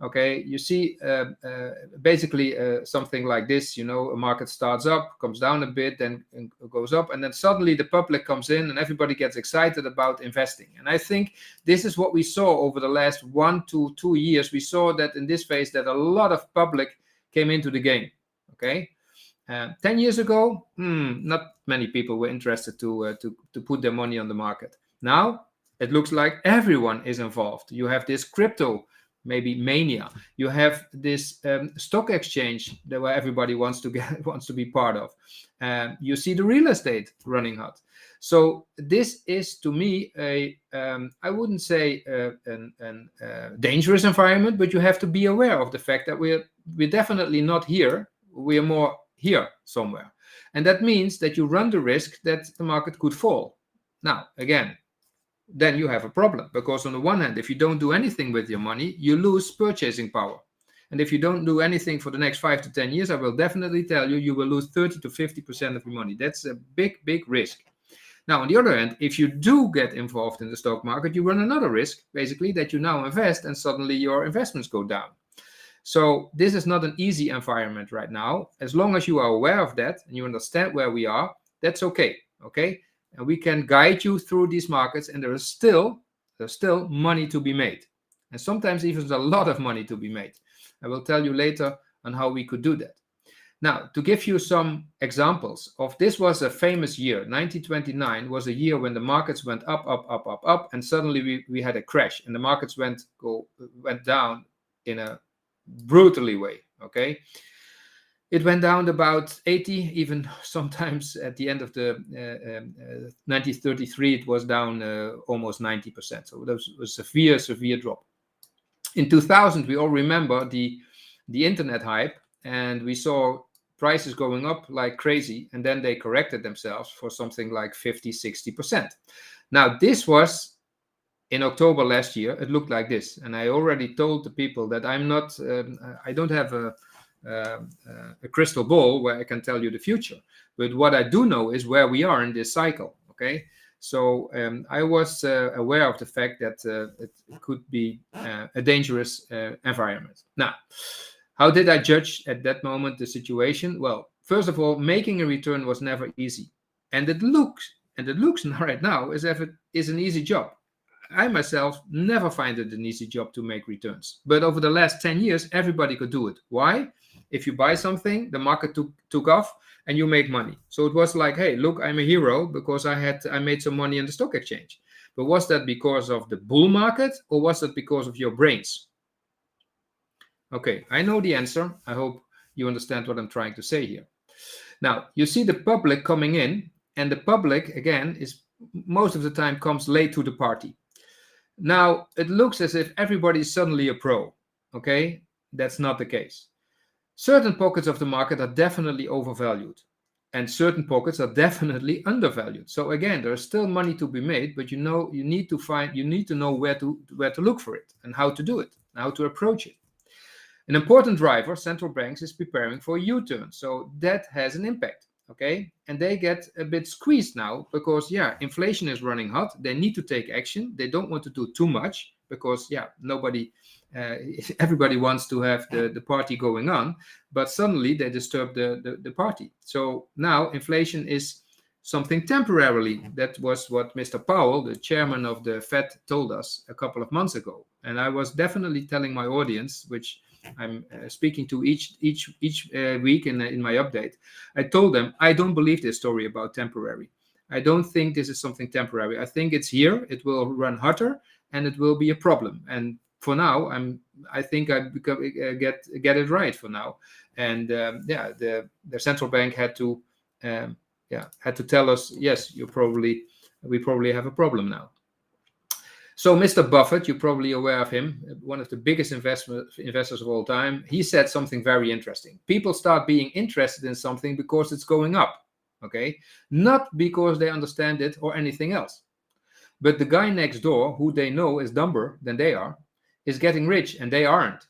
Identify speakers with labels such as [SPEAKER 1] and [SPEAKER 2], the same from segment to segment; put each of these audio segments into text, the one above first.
[SPEAKER 1] Okay, you see basically something like this, a market starts up, comes down a bit, then goes up, and then suddenly the public comes in and everybody gets excited about investing. And I think this is what we saw over the last 1 to 2 years. We saw that in this phase that a lot of public came into the game. Okay, 10 years ago, not many people were interested to put their money on the market. Now it looks like everyone is involved. You have this crypto maybe mania. You have this stock exchange where everybody wants to be part of. You see the real estate running hot. So this is, to me, I wouldn't say a dangerous environment, but you have to be aware of the fact that we're definitely not here. We are more here somewhere, and that means that you run the risk that the market could fall. Now, again, then you have a problem, because on the one hand, if you don't do anything with your money, you lose purchasing power. And if you don't do anything for the next 5 to 10 years, I will definitely tell you, you will lose 30 to 50% of your money. That's a big, big risk. Now, on the other hand, if you do get involved in the stock market, you run another risk, basically, that you now invest and suddenly your investments go down. So this is not an easy environment right now. As long as you are aware of that and you understand where we are, that's okay. Okay. And we can guide you through these markets, and there's still money to be made. And sometimes even a lot of money to be made. I will tell you later on how we could do that. Now, to give you some examples of this, was a famous year. 1929 was a year when the markets went up, and suddenly we had a crash, and the markets went down in a brutally way. Okay. It went down about 80, even sometimes at the end of the 1933, it was down almost 90%. So that was a severe drop. In 2000, we all remember the internet hype, and we saw prices going up like crazy, and then they corrected themselves for something like 50, 60%. Now, this was in October last year. It looked like this, and I already told the people that I don't have a crystal ball where I can tell you the future, but what I do know is where we are in this cycle. Okay, so I was aware of the fact that it could be a dangerous environment. Now, how did I judge at that moment the situation? Well, first of all, making a return was never easy, and it looks right now as if it is an easy job. I myself never find it an easy job to make returns, but over the last 10 years, everybody could do it. Why? If you buy something, the market took off and you make money. So it was like, hey, look, I'm a hero because I made some money in the stock exchange. But was that because of the bull market, or was that because of your brains? Okay, I know the answer. I hope you understand what I'm trying to say here. Now, you see the public coming in, and the public, again, is most of the time comes late to the party. Now, it looks as if everybody is suddenly a pro. Okay, that's not the case. Certain pockets of the market are definitely overvalued, and certain pockets are definitely undervalued. So again, there's still money to be made, but you need to know where to look for it and how to do it, how to approach it. An important driver, central banks, is preparing for a U-turn, so that has an impact. Okay, and they get a bit squeezed now because inflation is running hot. They need to take action. They don't want to do too much because everybody wants to have the party going on, but suddenly they disturb the party. So now inflation is something temporarily. That was what Mr. Powell, the chairman of the Fed, told us a couple of months ago. And I was definitely telling my audience, which I'm speaking to each week in my update, I told them, I don't believe this story about temporary. I don't think this is something temporary. I think it's here. It will run hotter, and it will be a problem. And for now, I think I get it right for now. And the central bank had to tell us, yes, we probably have a problem now. So Mr. Buffett, you're probably aware of him, one of the biggest investors of all time. He said something very interesting. People start being interested in something because it's going up, okay? Not because they understand it or anything else. But the guy next door, who they know is dumber than they are, is getting rich and they aren't.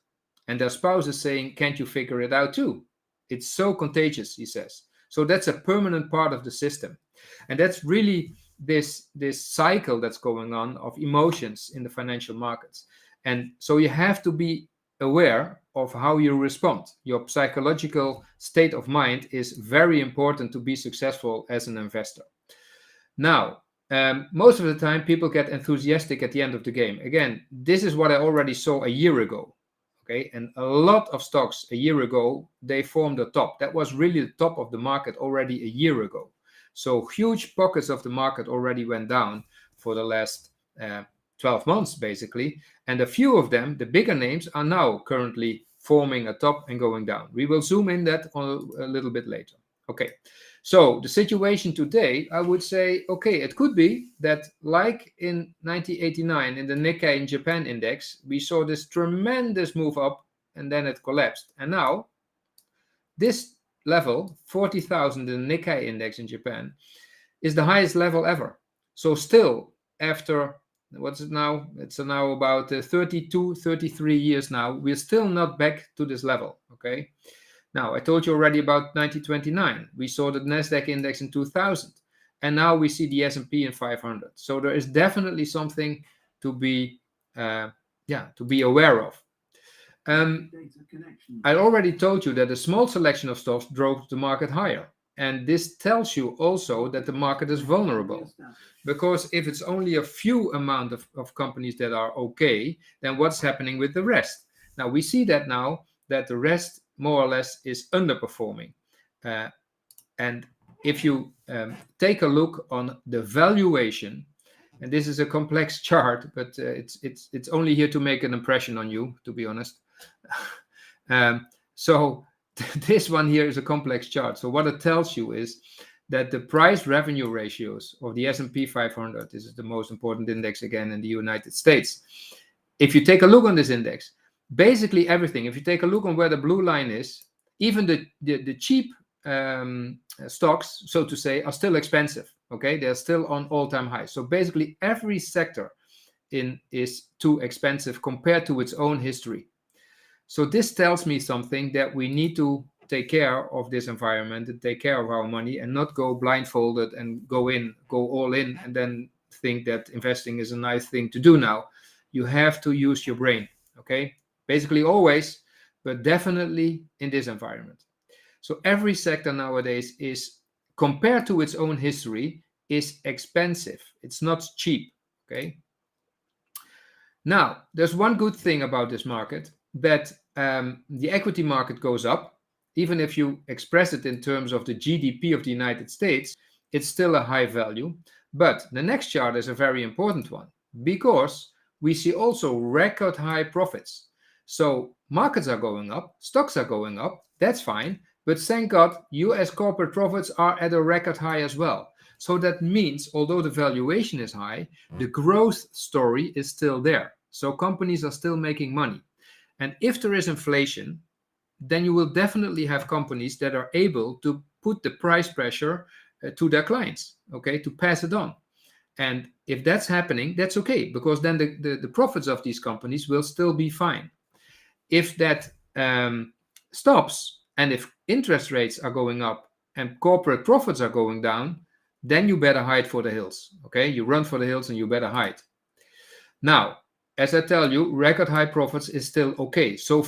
[SPEAKER 1] And their spouse is saying, can't you figure it out too? It's so contagious, he says. So that's a permanent part of the system. And that's really this cycle that's going on of emotions in the financial markets. And so you have to be aware of how you respond. Your psychological state of mind is very important to be successful as an investor. Now, most of the time, people get enthusiastic at the end of the game. Again, this is what I already saw a year ago. Okay, and a lot of stocks a year ago, they formed the top. That was really the top of the market already a year ago. So huge pockets of the market already went down for the last 12 months, basically. And a few of them, the bigger names, are now currently forming a top and going down. We will zoom in that on a little bit later. Okay, so the situation today, I would say, okay, it could be that like in 1989 in the Nikkei in Japan index, we saw this tremendous move up and then it collapsed. And now this level, 40,000 in the Nikkei index in Japan, is the highest level ever. So still after, what's it now? It's now about 32, 33 years now. We're still not back to this level, okay? Now, I told you already about 1929. We saw the Nasdaq index in 2000. And now we see the S&P in 500. So there is definitely something to be aware of. I already told you that a small selection of stocks drove the market higher. And this tells you also that the market is vulnerable. Because if it's only a few amount of companies that are okay, then what's happening with the rest? Now, we see that now that the rest more or less is underperforming. And if you take a look on the valuation, and this is a complex chart, but it's only here to make an impression on you, to be honest. So this one here is a complex chart. So what it tells you is that the price revenue ratios of the S&P 500, this is the most important index again in the United States. If you take a look on this index, basically everything, if you take a look on where the blue line is, even the cheap stocks, so to say, are still expensive. Okay, they're still on all-time highs. So basically every sector is too expensive compared to its own history. So this tells me something, that we need to take care of this environment and take care of our money and not go blindfolded and go all in and then think that investing is a nice thing to do now. You have to use your brain, okay? Basically always, but definitely in this environment. So every sector nowadays is, compared to its own history, is expensive. It's not cheap, okay? Now, there's one good thing about this market, that the equity market goes up. Even if you express it in terms of the GDP of the United States, it's still a high value. But the next chart is a very important one, because we see also record high profits. So markets are going up, stocks are going up, that's fine. But thank God, US corporate profits are at a record high as well. So that means, although the valuation is high, the growth story is still there. So companies are still making money. And if there is inflation, then you will definitely have companies that are able to put the price pressure to their clients, okay, to pass it on. And if that's happening, that's okay, because then the profits of these companies will still be fine. If that stops, and if interest rates are going up and corporate profits are going down, then you better hide for the hills, okay? You run for the hills and you better hide. Now, as I tell you, record high profits is still okay. So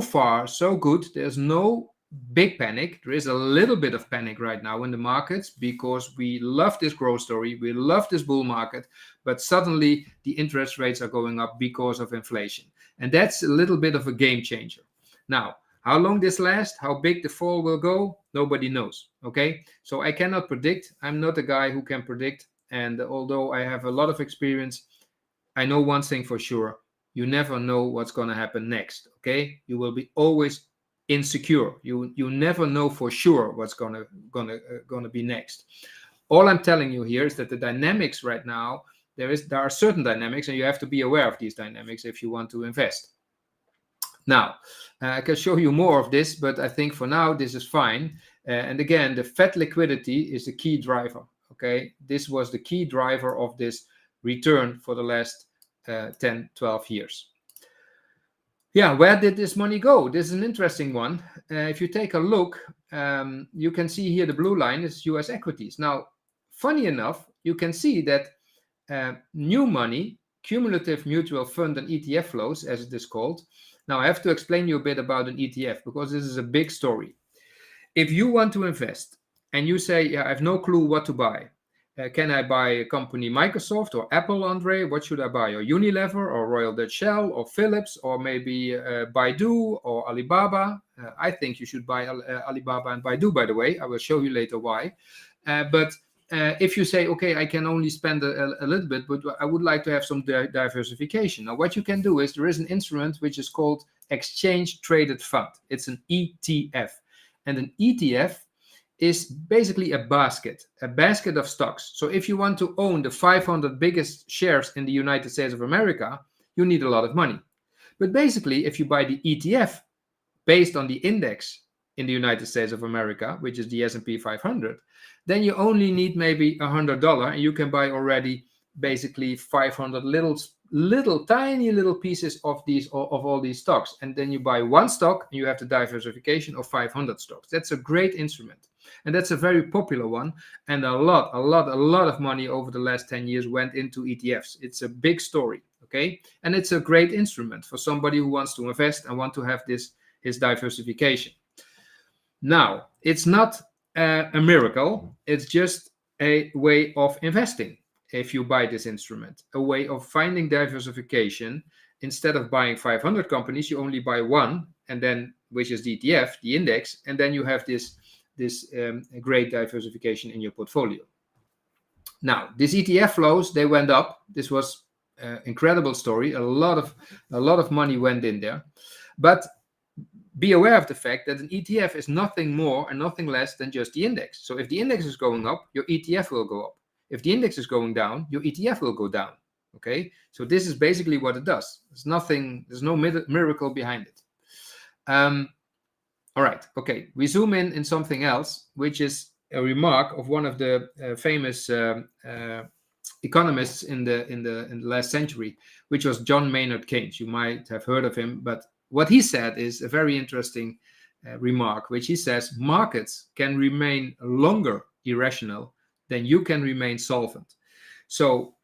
[SPEAKER 1] far, so good. There's no big panic. There is a little bit of panic right now in the markets because we love this growth story. We love this bull market, but suddenly the interest rates are going up because of inflation. And that's a little bit of a game changer. Now, how long this lasts, how big the fall will go, nobody knows, okay? So I cannot predict. I'm not a guy who can predict. And although I have a lot of experience, I know one thing for sure. You never know what's going to happen next, okay? You will be always insecure. You never know for sure what's gonna be next. All I'm telling you here is that the dynamics right now, there are certain dynamics, and you have to be aware of these dynamics if you want to invest. Now, I can show you more of this, but I think for now this is fine. And again, the Fed liquidity is the key driver, okay? This was the key driver of this return for the last 10, 12 years. Yeah, where did this money go? This is an interesting one. If you take a look, you can see here the blue line is US equities. Now, funny enough, you can see that new money, cumulative mutual fund and ETF flows, as it is called, Now I have to explain you a bit about an ETF because this is a big story. If you want to invest and you say, yeah, I have no clue what to buy. Can I buy a company Microsoft or Apple, Andre? What should I buy? Or Unilever or Royal Dutch Shell or Philips or maybe Baidu or Alibaba? I think you should buy Alibaba and Baidu, by the way. I will show you later why. But if you say, okay, I can only spend a little bit, but I would like to have some diversification. Now, what you can do is there is an instrument which is called Exchange Traded Fund. It's an ETF. And an ETF is basically a basket of stocks. So if you want to own the 500 biggest shares in the United States of America, you need a lot of money. But basically, if you buy the ETF based on the index in the United States of America, which is the S&P 500, then you only need maybe $100 and you can buy already basically 500 tiny little pieces of all these stocks. And then you buy one stock and you have the diversification of 500 stocks. That's a great instrument. And that's a very popular one. And a lot of money over the last 10 years went into ETFs. It's a big story, okay? And it's a great instrument for somebody who wants to invest and want to have his diversification. Now, it's not a miracle. It's just a way of investing. If you buy this instrument, a way of finding diversification. Instead of buying 500 companies, you only buy one, and then which is the ETF, the index, and then you have this great diversification in your portfolio. Now, these ETF flows, they went up. This was an incredible story. A lot of money went in there, but be aware of the fact that an ETF is nothing more and nothing less than just the index. So if the index is going up, your ETF will go up. If the index is going down, your ETF will go down. Okay, so this is basically what it does. There's no miracle behind it. All right, okay, we zoom in something else, which is a remark of one of the famous economists in the last century, which was John Maynard Keynes. You might have heard of him, but what he said is a very interesting remark, which he says markets can remain longer irrational than you can remain solvent. So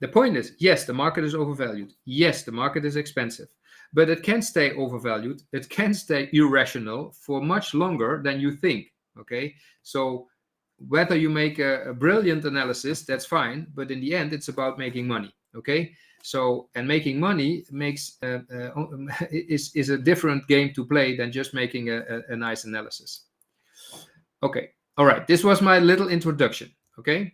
[SPEAKER 1] the point is, yes, the market is overvalued. Yes, the market is expensive, but it can stay overvalued. It can stay irrational for much longer than you think. Okay, so whether you make a brilliant analysis, that's fine, but in the end, it's about making money. Okay, so and making money makes is a different game to play than just making a nice analysis. Okay, all right. This was my little introduction. Okay,